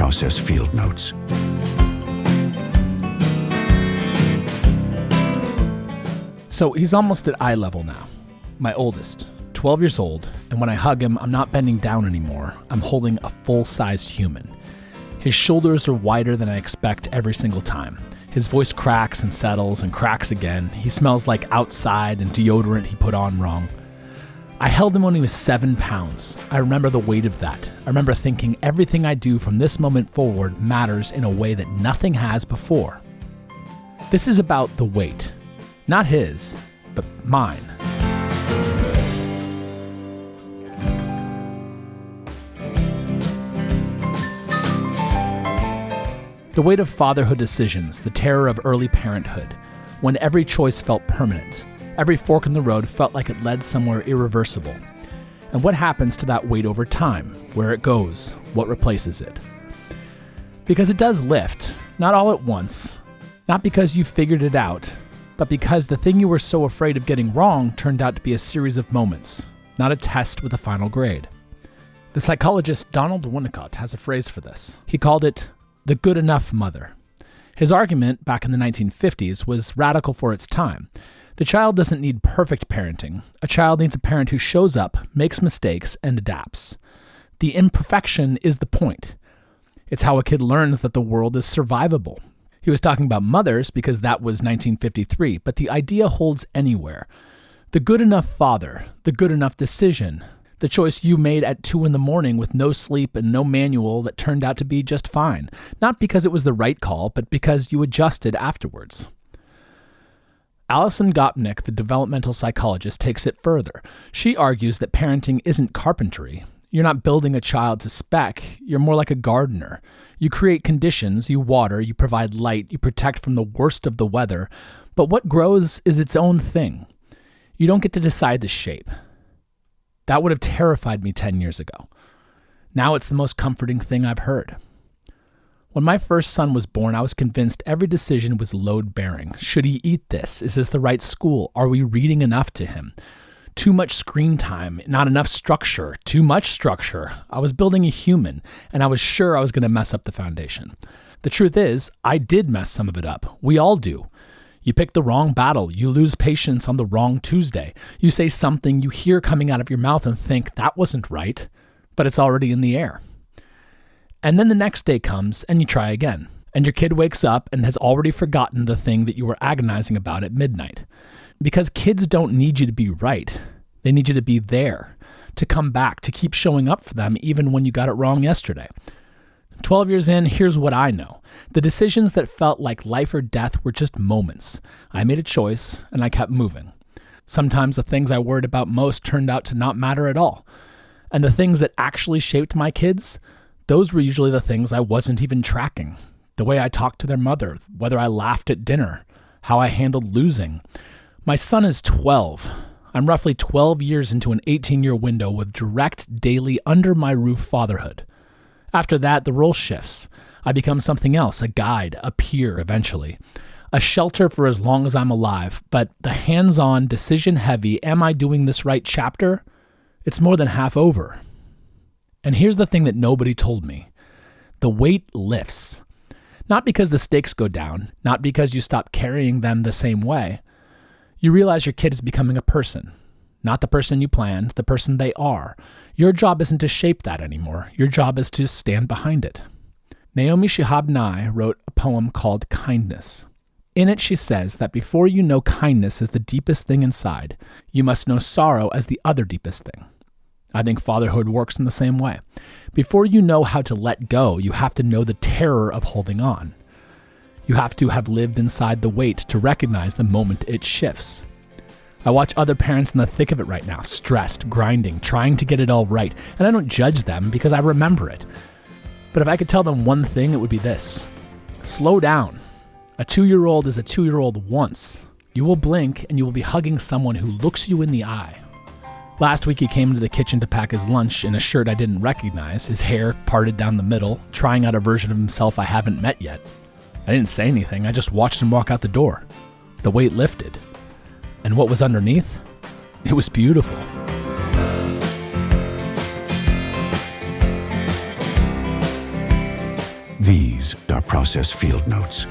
process field notes. So he's almost at eye level now. My oldest, 12 years old, and when I hug him, I'm not bending down anymore. I'm holding a full-sized human. His shoulders are wider than I expect every single time. His voice cracks and settles and cracks again. He smells like outside and deodorant he put on wrong. I held him when he was 7 pounds. I remember the weight of that. I remember thinking everything I do from this moment forward matters in a way that nothing has before. This is about the weight. Not his, but mine. The weight of fatherhood decisions, the terror of early parenthood, when every choice felt permanent, every fork in the road felt like it led somewhere irreversible. And what happens to that weight over time, where it goes, what replaces it? Because it does lift, not all at once, not because you figured it out, but because the thing you were so afraid of getting wrong turned out to be a series of moments, not a test with a final grade. The psychologist Donald Winnicott has a phrase for this. He called it the good enough mother. His argument back in the 1950s was radical for its time. The child doesn't need perfect parenting. A child needs a parent who shows up, makes mistakes, and adapts. The imperfection is the point. It's how a kid learns that the world is survivable. He was talking about mothers because that was 1953, but the idea holds anywhere. The good enough father, the good enough decision, the choice you made at 2 a.m. with no sleep and no manual that turned out to be just fine. Not because it was the right call, but because you adjusted afterwards. Alison Gopnik, the developmental psychologist, takes it further. She argues that parenting isn't carpentry. You're not building a child to spec. You're more like a gardener. You create conditions, you water, you provide light, you protect from the worst of the weather, but what grows is its own thing. You don't get to decide the shape. That would have terrified me 10 years ago. Now it's the most comforting thing I've heard. When my first son was born, I was convinced every decision was load-bearing. Should he eat this? Is this the right school? Are we reading enough to him? Too much screen time, not enough structure, too much structure. I was building a human, and I was sure I was going to mess up the foundation. The truth is, I did mess some of it up. We all do. You pick the wrong battle. You lose patience on the wrong Tuesday. You say something you hear coming out of your mouth and think, that wasn't right, but it's already in the air. And then the next day comes, and you try again. And your kid wakes up and has already forgotten the thing that you were agonizing about at midnight. Because kids don't need you to be right. They need you to be there, to come back, to keep showing up for them even when you got it wrong yesterday. 12 years in, here's what I know. The decisions that felt like life or death were just moments. I made a choice, and I kept moving. Sometimes the things I worried about most turned out to not matter at all. And the things that actually shaped my kids, those were usually the things I wasn't even tracking. The way I talked to their mother, whether I laughed at dinner, how I handled losing. My son is 12. I'm roughly 12 years into an 18-year window with direct, daily, under-my-roof fatherhood. After that, the role shifts. I become something else, a guide, a peer eventually. A shelter for as long as I'm alive, but the hands-on, decision-heavy, am I doing this right chapter? It's more than half over. And here's the thing that nobody told me. The weight lifts. Not because the stakes go down, not because you stop carrying them the same way. You realize your kid is becoming a person, not the person you planned, the person they are. Your job isn't to shape that anymore. Your job is to stand behind it. Naomi Shihab Nye wrote a poem called Kindness. In it, she says that before you know kindness as the deepest thing inside, you must know sorrow as the other deepest thing. I think fatherhood works in the same way. Before you know how to let go, you have to know the terror of holding on. You have to have lived inside the weight to recognize the moment it shifts. I watch other parents in the thick of it right now, stressed, grinding, trying to get it all right, and I don't judge them because I remember it. But if I could tell them one thing, it would be this. Slow down. A 2-year-old is a 2-year-old once. You will blink and you will be hugging someone who looks you in the eye. Last week he came into the kitchen to pack his lunch in a shirt I didn't recognize, his hair parted down the middle, trying out a version of himself I haven't met yet. I didn't say anything, I just watched him walk out the door. The weight lifted. And what was underneath? It was beautiful. These are process field notes,